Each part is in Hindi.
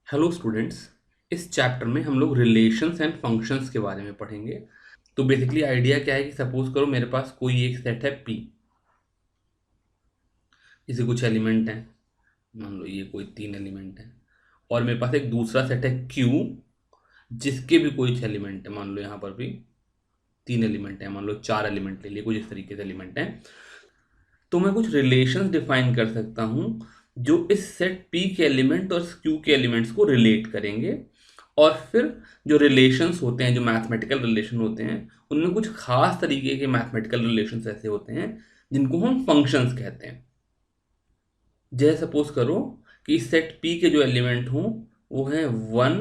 Hello students. इस चैप्टर में हम लोग रिलेशंस एंड फंक्शंस के बारे में पढ़ेंगे। तो बेसिकली आइडिया क्या है कि सपोज करो मेरे पास कोई एक सेट है पी, इसे कुछ एलिमेंट हैं, मान लो ये कोई 3 एलिमेंट हैं, और मेरे पास एक दूसरा सेट है क्यू जिसके भी कुछ एलिमेंट है, मान लो यहाँ पर भी 3 एलिमेंट है, मान लो 4 एलिमेंट ले लिए, कुछ इस तरीके से एलिमेंट हैं। तो मैं कुछ रिलेशंस डिफाइन कर सकता हूँ जो इस सेट पी के एलिमेंट और क्यू के एलिमेंट्स को रिलेट करेंगे। और फिर जो रिलेशंस होते हैं, जो मैथमेटिकल रिलेशन होते हैं, उनमें कुछ खास तरीके के मैथमेटिकल रिलेशंस ऐसे होते हैं जिनको हम फंक्शंस कहते हैं। जैसे सपोज करो कि इस सेट पी के जो एलिमेंट हों वो हैं 1,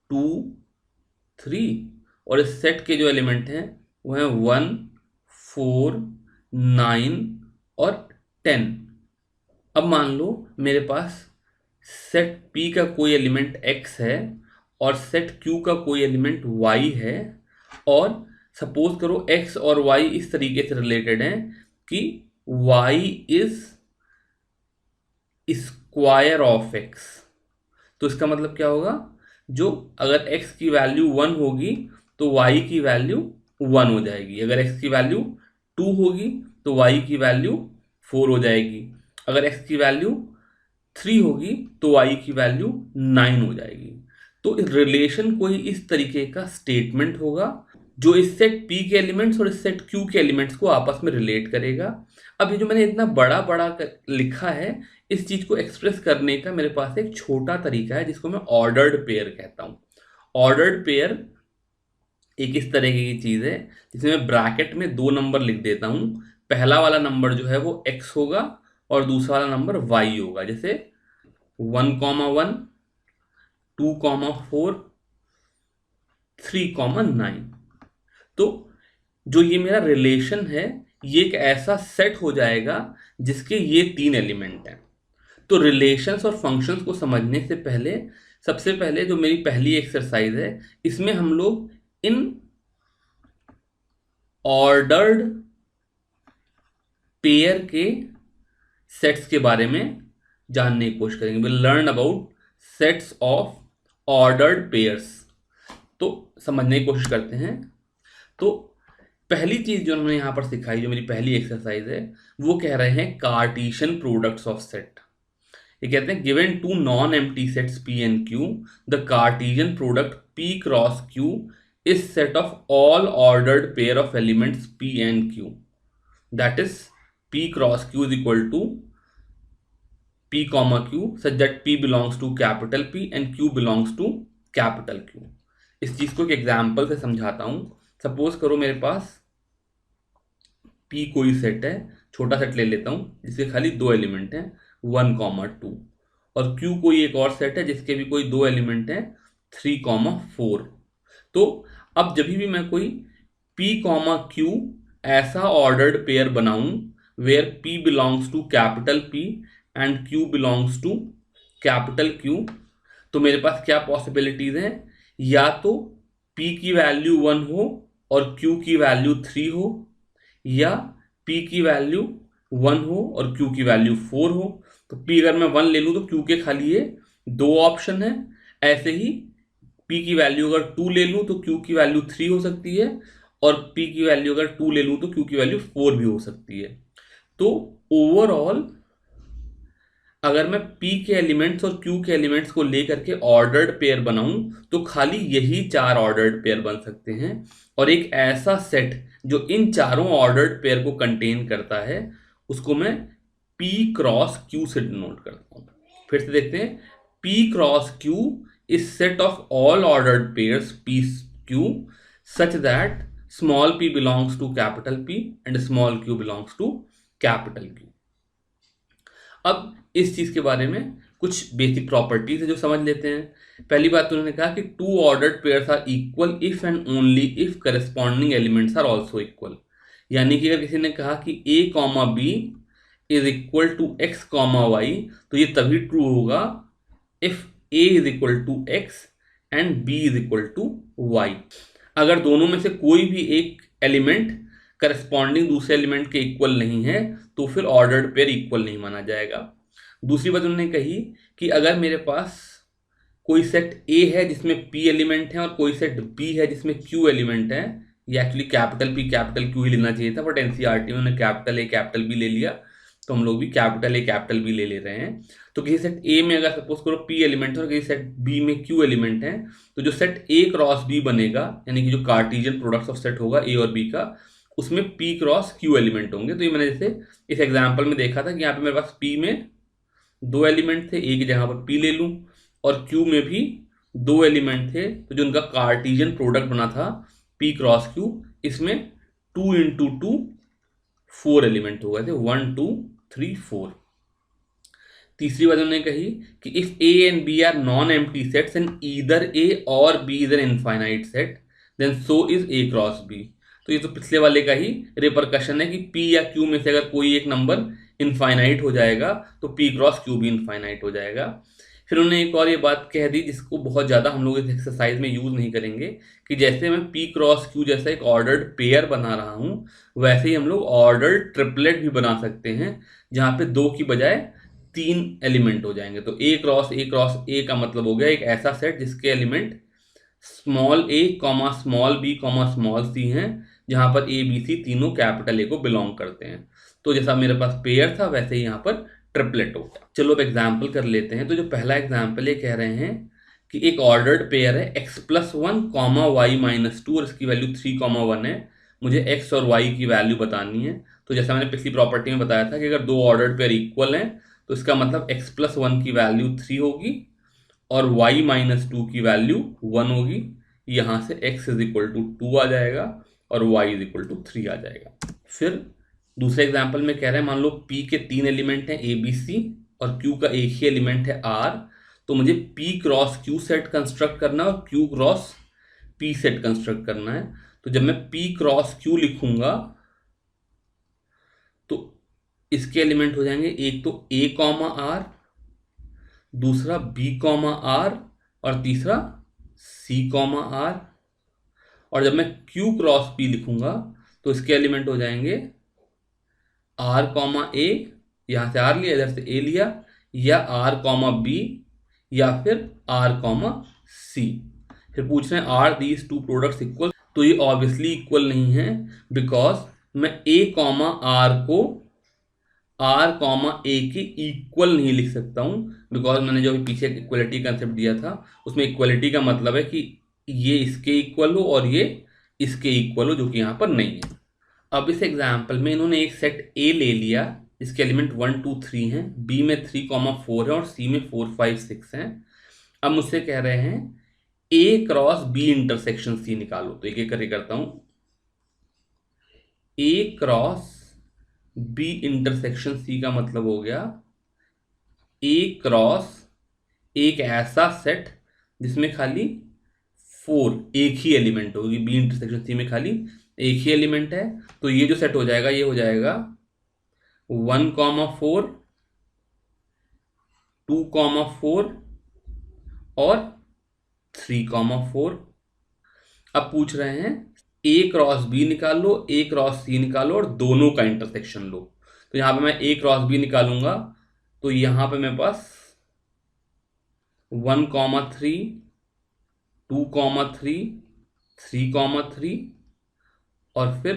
2, 3, और इस सेट के जो एलिमेंट हैं वो हैं 1, 4, 9 और 10। अब मान लो मेरे पास सेट P का कोई एलिमेंट x है और सेट Q का कोई एलिमेंट y है, और सपोज करो x और y इस तरीके से रिलेटेड हैं कि y is square of x। तो इसका मतलब क्या होगा, जो अगर x की वैल्यू 1 होगी तो y की वैल्यू 1 हो जाएगी, अगर x की वैल्यू 2 होगी तो y की वैल्यू 4 हो जाएगी, अगर x की वैल्यू 3 होगी तो y की वैल्यू 9 हो जाएगी। तो इस रिलेशन कोई इस तरीके का स्टेटमेंट होगा जो इस सेट P के एलिमेंट्स और इस सेट Q के एलिमेंट्स को आपस में रिलेट करेगा। अब ये जो मैंने इतना बड़ा बड़ा लिखा है, इस चीज को एक्सप्रेस करने का मेरे पास एक छोटा तरीका है जिसको मैं ऑर्डर्ड पेयर कहता हूँ। ऑर्डर्ड पेयर एक इस तरह की चीज है जिसमें मैं ब्रैकेट में 2 नंबर लिख देता हूँ। पहला वाला नंबर जो है वो x होगा और दूसरा वाला नंबर y होगा। जैसे 1, 1, 2, 4, 3, 9। तो जो ये मेरा रिलेशन है ये एक ऐसा सेट हो जाएगा जिसके ये 3 एलिमेंट हैं। तो रिलेशंस और फंक्शंस को समझने से पहले सबसे पहले जो मेरी पहली एक्सरसाइज है, इसमें हम लोग इन ऑर्डर्ड पेयर के सेट्स के बारे में जानने की कोशिश करेंगे। Will learn about sets of ordered pairs. तो समझने की कोशिश करते हैं। तो पहली चीज जो हमने यहां पर सिखाई, जो मेरी पहली एक्सरसाइज है, वो कह रहे हैं कार्टेशियन प्रोडक्ट्स ऑफ सेट। ये कहते हैं given two non empty sets P and Q, the Cartesian product P cross Q is set of all ordered pair of elements P and Q, that is P cross Q is equal to P comma Q such that P belongs to capital P and Q belongs to capital Q। इस चीज को एक एग्जाम्पल से समझाता हूं। सपोज करो मेरे पास P कोई सेट है, छोटा सेट ले लेता हूं जिसके खाली 2 एलिमेंट हैं 1, 2, और Q कोई एक और सेट है जिसके भी कोई 2 एलिमेंट हैं 3, 4। तो अब जब भी मैं कोई P, Q ऐसा ऑर्डर्ड पेयर बनाऊं where P belongs to capital P and Q belongs to capital Q, तो मेरे पास क्या पॉसिबिलिटीज हैं, या तो P की वैल्यू 1 हो और Q की वैल्यू 3 हो, या P की वैल्यू 1 हो और Q की वैल्यू 4 हो। तो P अगर मैं 1 ले लूँ तो Q के खाली ये 2 ऑप्शन है। ऐसे ही P की वैल्यू अगर 2 ले लूँ तो Q की वैल्यू 3 हो सकती है, और P की वैल्यू अगर 2 ले लूँ तो Q की वैल्यू 4 भी हो सकती है। तो ओवरऑल अगर मैं P के एलिमेंट्स और Q के एलिमेंट्स को लेकर के ऑर्डर्ड पेयर बनाऊं तो खाली यही 4 ऑर्डर्ड पेयर बन सकते हैं, और एक ऐसा सेट जो इन चारों ऑर्डर्ड पेयर को कंटेन करता है उसको मैं P क्रॉस Q से डिनोट करता हूं। फिर से देखते हैं, P cross Q is set of all ordered pairs P Q such that small p belongs to capital P and small q belongs to capital Q। अब इस चीज के बारे में कुछ बेसिक प्रॉपर्टीज है जो समझ लेते हैं। पहली बात तो उन्होंने कहा कि 2 ordered pairs are equal if and only if corresponding elements are also equal. यानी कि अगर किसी ने कहा कि a comma b is equal to x comma y, तो ये तभी ट्रू होगा if a is equal to x and b is equal to y. अगर दोनों में से कोई भी एक एलिमेंट करस्पॉन्डिंग दूसरे एलिमेंट के इक्वल नहीं है तो फिर ऑर्डर्ड पेयर इक्वल नहीं माना जाएगा। दूसरी बात उन्होंने कही कि अगर मेरे पास कोई सेट ए है जिसमें पी एलिमेंट है और कोई सेट बी है जिसमें क्यू एलिमेंट है। ये actually capital P capital Q ही लेना चाहिए था, बट एनसीईआरटी में उन्होंने कैपिटल ए कैपिटल बी ले लिया, तो हम लोग भी कैपिटल ए कैपिटल बी ले रहे हैं। तो किसी सेट ए में अगर सपोज करो पी एलिमेंट है और किसी सेट बी में क्यू एलिमेंट है, तो जो सेट ए क्रॉस बी बनेगा, यानी कि जो कार्टेशियन प्रोडक्ट ऑफ सेट होगा ए और बी का, उसमें पी क्रॉस क्यू एलिमेंट होंगे। तो ये मैंने जैसे इस एग्जाम्पल में देखा था कि यहाँ पे मेरे पास पी में 2 एलिमेंट थे, ए की जगह पर पी ले लूँ, और क्यू में भी 2 एलिमेंट थे, तो जो उनका कार्टेशियन प्रोडक्ट बना था पी क्रॉस क्यू, इसमें 2 इंटू 2 4 एलिमेंट हो गए थे, 1 2 3 4। तीसरी बात उन्होंने कही कि if A and B are non empty sets and either A or B is an infinite set then so is A cross B. तो ये तो पिछले वाले का ही रिपरकशन है कि पी या क्यू में से अगर कोई एक नंबर इनफाइनाइट हो जाएगा तो पी क्रॉस क्यू भी इनफाइनाइट हो जाएगा। फिर उन्होंने एक और ये बात कह दी जिसको बहुत ज़्यादा हम लोग इस एक्सरसाइज में यूज़ नहीं करेंगे, कि जैसे मैं पी क्रॉस क्यू जैसा एक ऑर्डर्ड पेयर बना रहा हूँ, वैसे ही हम लोग ऑर्डर्ड ट्रिपलेट भी बना सकते हैं, जहाँ पे 2 की बजाय 3 एलिमेंट हो जाएंगे। तो ए क्रॉस ए का मतलब हो गया एक ऐसा सेट जिसके element small a comma small b comma small c हैं, जहाँ पर ए बी सी तीनों कैपिटल ए को बिलोंग करते हैं। तो जैसा मेरे पास पेयर था वैसे ही यहाँ पर ट्रिपलेट हो गया। चलो अब एग्जाम्पल कर लेते हैं। तो जो पहला एग्जाम्पल ये कह रहे हैं कि एक ऑर्डर्ड पेयर है x+1 कॉमा y -2 और इसकी वैल्यू 3,1 है, मुझे x और y की वैल्यू बतानी है। तो जैसा मैंने पिछली प्रॉपर्टी में बताया था कि अगर 2 ऑर्डर्ड पेयर इक्वल हैं तो इसका मतलब x+1 की वैल्यू 3 होगी और y -2 की वैल्यू 1 होगी। यहाँ से x = 2 आ जाएगा और y = 3 आ जाएगा। फिर दूसरे एग्जाम्पल में कह रहे हैं मान लो P के 3 एलिमेंट हैं A B C और Q का एक ही एलिमेंट है R, तो मुझे P cross Q set construct करना है और Q cross P set construct करना है। तो जब मैं P क्रॉस Q लिखूंगा तो इसके एलिमेंट हो जाएंगे एक तो A कॉमा R, दूसरा B कॉमा R और तीसरा C कॉमा R। और जब मैं Q क्रॉस P लिखूंगा तो इसके एलिमेंट हो जाएंगे R कॉमा A, यहाँ से R लिया इधर से A लिया, या R कॉमा B या फिर R कॉमा C। फिर पूछ रहे हैं are these two products equal, तो ये ऑब्वियसली इक्वल नहीं है, बिकॉज मैं A कॉमा R को R कॉमा A के इक्वल नहीं लिख सकता हूँ, बिकॉज मैंने जो पीछे इक्वलिटी कंसेप्ट दिया था उसमें इक्वलिटी का मतलब है कि ये इसके इक्वल हो और ये इसके इक्वल हो, जो कि यहाँ पर नहीं है। अब इस एग्जाम्पल में इन्होंने एक सेट A ले लिया जिसके एलिमेंट 1 2 3 हैं, B में 3,4 है और C में 4 5 6 हैं। अब मुझसे कह रहे हैं A cross B intersection C निकालो। तो एक एक करके करता हूं। A cross B intersection C का मतलब हो गया A क्रॉस एक ऐसा सेट जिसमें खाली 4 एक ही एलिमेंट होगी। B इंटरसेक्शन C में खाली एक ही एलिमेंट है, तो ये जो सेट हो जाएगा ये हो जाएगा 1,4 2,4 और 3,4। अब पूछ रहे हैं A क्रॉस B निकालो, A क्रॉस C निकालो और दोनों का इंटरसेक्शन लो। तो यहां पे मैं A क्रॉस B निकालूंगा तो यहां पे मेरे पास 1,3 2,3 3,3 और फिर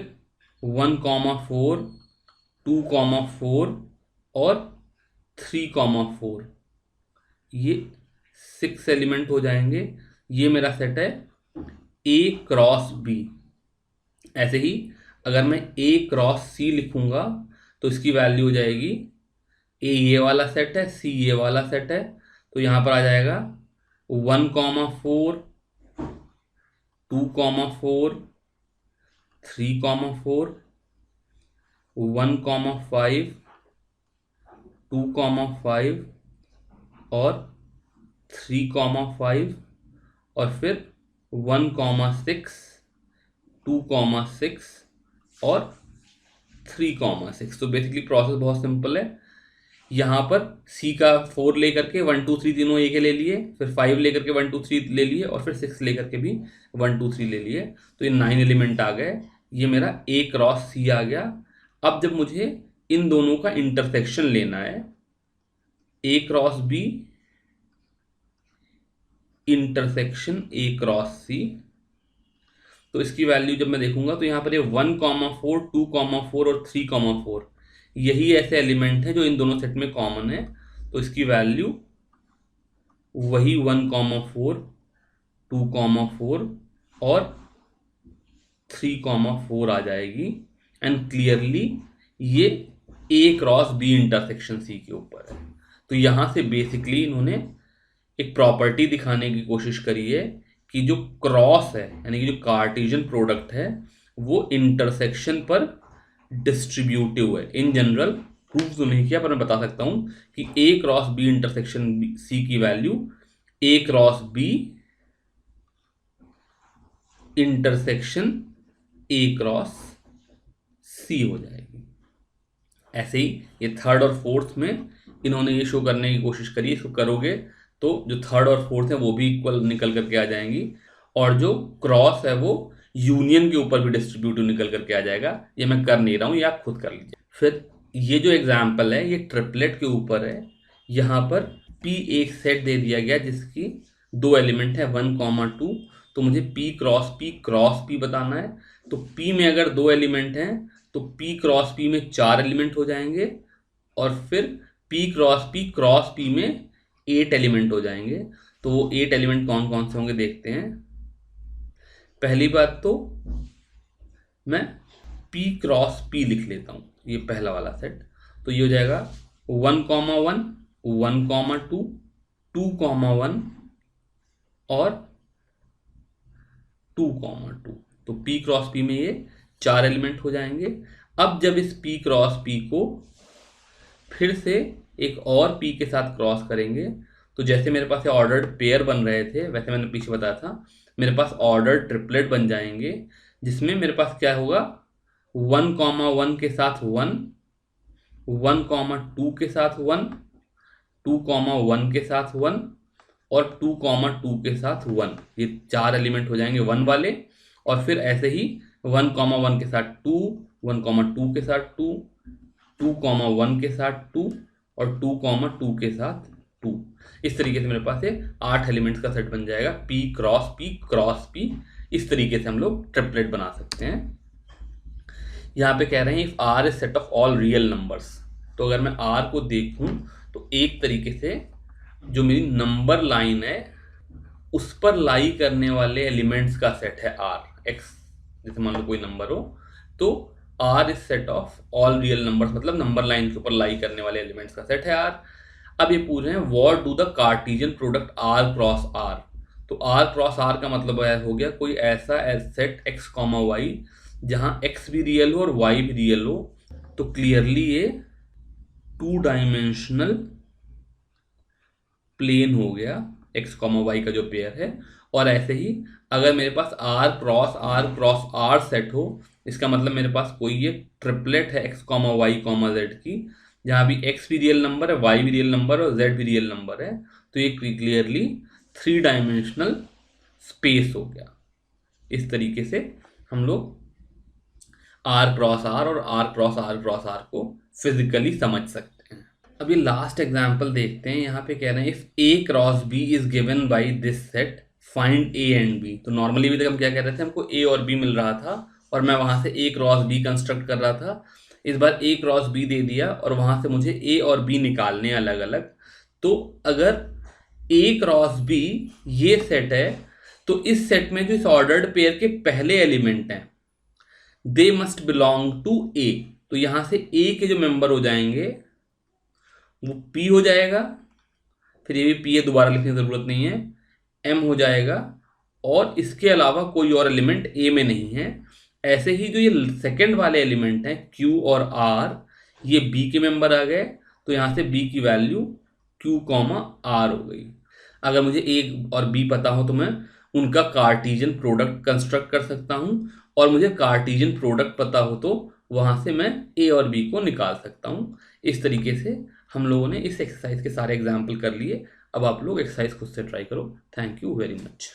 1,4 2,4 और 3,4, ये 6 एलिमेंट हो जाएंगे। ये मेरा सेट है A क्रॉस B। ऐसे ही अगर मैं A क्रॉस C लिखूंगा तो इसकी वैल्यू हो जाएगी A ये वाला सेट है, C ये वाला सेट है, तो यहां पर आ जाएगा 1,4 2,4 3,4 1,5 2,5 और 3,5 और फिर 1,6 2,6 और 3,6। तो बेसिकली प्रोसेस बहुत सिंपल है। यहाँ पर C का 4 लेकर के 1 2 3 तीनों A के ले लिए, फिर 5 लेकर के 1 2 3 ले लिए और फिर 6 लेकर के भी 1 2 3 ले लिए, तो ये 9 एलिमेंट आ गए। ये मेरा A क्रॉस C आ गया। अब जब मुझे इन दोनों का इंटरसेक्शन लेना है, A cross B intersection A cross C. तो इसकी वैल्यू जब मैं देखूंगा तो यहाँ पर ये 1,4, 2,4 और 3,4 यही ऐसे एलिमेंट हैं जो इन दोनों सेट में कॉमन है। तो इसकी वैल्यू वही 1,4, 2,4 और 3,4 आ जाएगी। एंड क्लियरली ये ए क्रॉस बी इंटरसेक्शन सी के ऊपर है। तो यहां से बेसिकली इन्होंने एक प्रॉपर्टी दिखाने की कोशिश करी है कि जो क्रॉस है यानी कि जो कार्टेशियन प्रोडक्ट है वो इंटरसेक्शन पर डिस्ट्रीब्यूटिव है। इन जनरल प्रूफ तो नहीं किया पर मैं बता सकता हूं कि A cross B intersection C की value A cross B intersection A cross C हो जाएगी। ऐसे ही ये थर्ड और फोर्थ में इन्होंने ये शो करने की कोशिश करी। इसको करोगे तो जो थर्ड और फोर्थ है वो भी इक्वल निकल करके आ जाएंगी और जो क्रॉस है वो यूनियन के ऊपर भी डिस्ट्रीब्यूटिव निकल करके आ जाएगा। ये मैं कर नहीं रहा हूं, ये आप खुद कर लीजिए। फिर ये जो एग्जाम्पल है ये ट्रिपलेट के ऊपर है। यहाँ पर P एक सेट दे दिया गया जिसकी दो एलिमेंट है 1,2। तो मुझे P क्रॉस P बताना है। तो P में अगर दो एलिमेंट हैं तो P क्रॉस P में 4 एलिमेंट हो जाएंगे और फिर P क्रॉस P में 8 एलिमेंट हो जाएंगे। तो वो 8 एलिमेंट कौन कौन से होंगे देखते हैं। पहली बात तो मैं P क्रॉस P लिख लेता हूं, ये पहला वाला सेट। तो ये हो जाएगा 1,1, 1,2, 2,1 और 2,2। तो P क्रॉस P में ये 4 एलिमेंट हो जाएंगे। अब जब इस P क्रॉस P को फिर से एक और P के साथ क्रॉस करेंगे तो जैसे मेरे पास ऑर्डर्ड पेयर बन रहे थे वैसे मैंने पीछे बताया था मेरे पास ऑर्डर्ड ट्रिपलेट बन जाएंगे जिसमें मेरे पास क्या होगा 1,1 के साथ 1, 1,2 के साथ 1, 2,1 के साथ 1 और 2,2 के साथ 1। ये 4 एलिमेंट हो जाएंगे 1 वाले। और फिर ऐसे ही 1,1 के साथ 2, 1,2 के साथ 2, 2,1 के साथ 2 और 2,2 के साथ 2। इस तरीके से मेरे पास ये 8 एलिमेंट्स का सेट बन जाएगा P क्रॉस P। इस तरीके से हम लोग ट्रिपलेट बना सकते हैं। यहाँ पे कह रहे हैं if R is set of all real numbers. तो अगर मैं R को देखूं तो एक तरीके से जो मेरी नंबर लाइन है उस पर लाई करने वाले एलिमेंट्स का सेट है R। X जैसे मान लो कोई नंबर हो तो R is set of all real numbers, मतलब नंबर लाइन के ऊपर लाई करने वाले एलिमेंट्स का सेट है R। अब ये पूछ रहे हैं what do the Cartesian product R cross R। तो R क्रॉस R का मतलब हो गया कोई ऐसा सेट x, y जहां x भी रियल हो और y भी रियल हो। तो क्लियरली ये 2 डायमेंशनल प्लेन हो गया x, y का जो पेयर है। और ऐसे ही अगर मेरे पास R क्रॉस R सेट हो इसका मतलब मेरे पास कोई ये ट्रिपलेट है x, y, z की जहां भी x भी रियल नंबर है, y भी रियल नंबर है और z भी रियल नंबर है। तो ये क्लियरली 3 डायमेंशनल स्पेस हो गया। इस तरीके से हम लोग R क्रॉस R और R क्रॉस R को फिजिकली समझ सकते हैं। अब ये लास्ट एग्जांपल देखते हैं। यहाँ पे कह रहे हैं if A cross B is given by this set find A and B। तो नॉर्मली भी तक हम क्या कह रहे थे, हमको A और B मिल रहा था और मैं वहां से A क्रॉस B कंस्ट्रक्ट कर रहा था। इस बार A क्रॉस B दे दिया और वहां से मुझे A और B निकालने अलग अलग। तो अगर A क्रॉस B ये सेट है तो इस सेट में जो इस ऑर्डर्ड पेयर के पहले एलिमेंट हैं they must belong to A। तो यहां से A के जो मेंबर हो जाएंगे वो P हो जाएगा, फिर ये भी P है, दोबारा लिखने की जरूरत नहीं है, M हो जाएगा और इसके अलावा कोई और एलिमेंट A में नहीं है। ऐसे ही जो ये सेकंड वाले एलिमेंट हैं Q और R ये B के मेंबर आ गए। तो यहां से B की वैल्यू Q, R हो गई। अगर मुझे A और B पता हो तो मैं उनका कार्टेशियन प्रोडक्ट कंस्ट्रक्ट कर सकता हूं और मुझे कार्टेशियन प्रोडक्ट पता हो तो वहां से मैं A और B को निकाल सकता हूं। इस तरीके से हम लोगों ने इस एक्सरसाइज के सारे एग्जाम्पल कर लिए। अब आप लोग एक्सरसाइज खुद से ट्राई करो। Thank you very much.